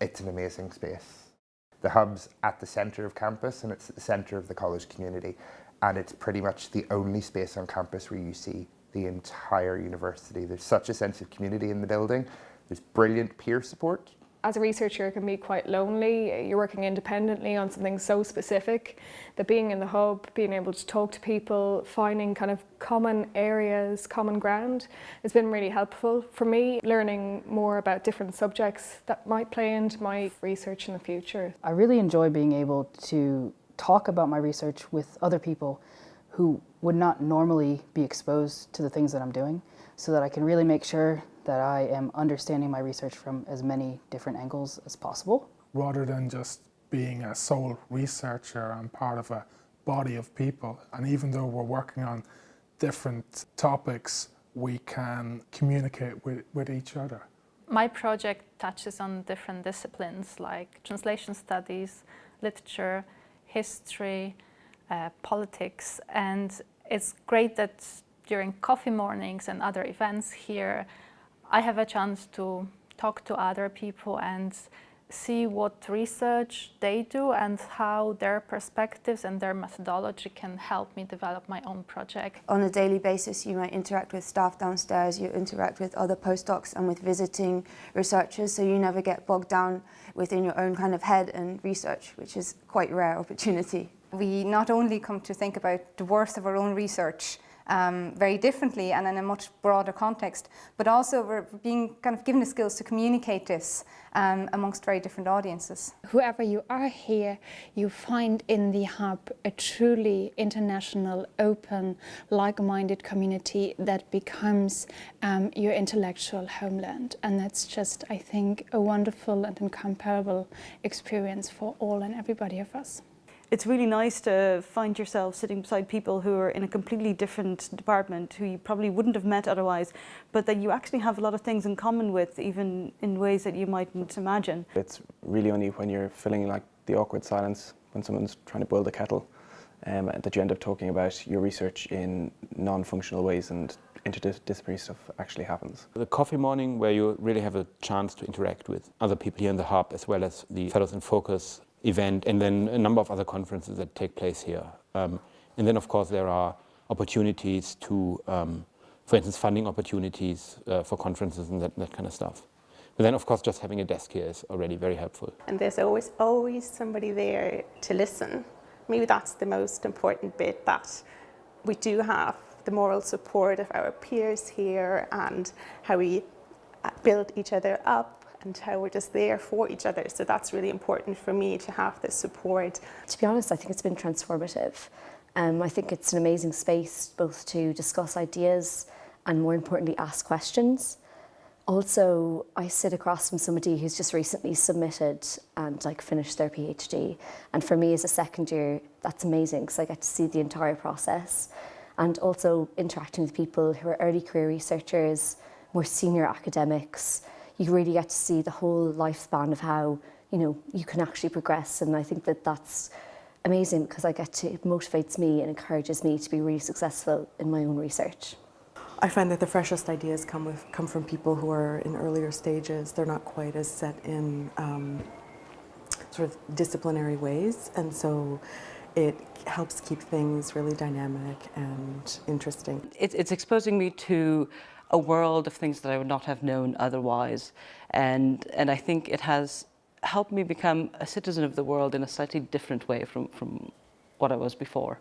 It's an amazing space. The hub's at the centre of campus and it's at the centre of the college community, and it's pretty much the only space on campus where you see the entire university. There's such a sense of community in the building. There's brilliant peer support. As a researcher, it can be quite lonely. You're working independently on something so specific that being in the hub, being able to talk to people, finding kind of common areas, common ground, has been really helpful for me, learning more about different subjects that might play into my research in the future. I really enjoy being able to talk about my research with other people who would not normally be exposed to the things that I'm doing, so that I can really make sure that I am understanding my research from as many different angles as possible. Rather than just being a sole researcher, I'm part of a body of people, and even though we're working on different topics, we can communicate with each other. My project touches on different disciplines like translation studies, literature, history, politics, and it's great that during coffee mornings and other events here I have a chance to talk to other people and see what research they do and how their perspectives and their methodology can help me develop my own project. On a daily basis, you might interact with staff downstairs, you interact with other postdocs and with visiting researchers, so you never get bogged down within your own kind of head and research, which is quite a rare opportunity. We not only come to think about the worth of our own research very differently and in a much broader context, but also we're being kind of given the skills to communicate this amongst very different audiences. Whoever you are here, you find in the hub a truly international, open, like-minded community that becomes your intellectual homeland. And that's just, I think, a wonderful and incomparable experience for all and everybody of us. It's really nice to find yourself sitting beside people who are in a completely different department, who you probably wouldn't have met otherwise, but that you actually have a lot of things in common with, even in ways that you mightn't imagine. It's really only when you're feeling like the awkward silence when someone's trying to boil the kettle that you end up talking about your research in non-functional ways, and interdisciplinary stuff actually happens. The coffee morning where you really have a chance to interact with other people here in the hub, as well as the Fellows in Focus event, and then a number of other conferences that take place here. And then, of course, there are opportunities to, for instance, funding opportunities for conferences and that kind of stuff. But then, of course, just having a desk here is already very helpful. And there's always somebody there to listen. Maybe that's the most important bit, that we do have the moral support of our peers here and how we build each other up and how we're just there for each other. So that's really important for me, to have this support. To be honest, I think it's been transformative. I think it's an amazing space both to discuss ideas and, more importantly, ask questions. Also, I sit across from somebody who's just recently submitted and finished their PhD. And for me as a second year, that's amazing because I get to see the entire process. And also interacting with people who are early career researchers, more senior academics. You really get to see the whole lifespan of how, you can actually progress. And I think that that's amazing because it motivates me and encourages me to be really successful in my own research. I find that the freshest ideas come from people who are in earlier stages. They're not quite as set in sort of disciplinary ways, and so it helps keep things really dynamic and interesting. It's exposing me to a world of things that I would not have known otherwise, and I think it has helped me become a citizen of the world in a slightly different way from what I was before.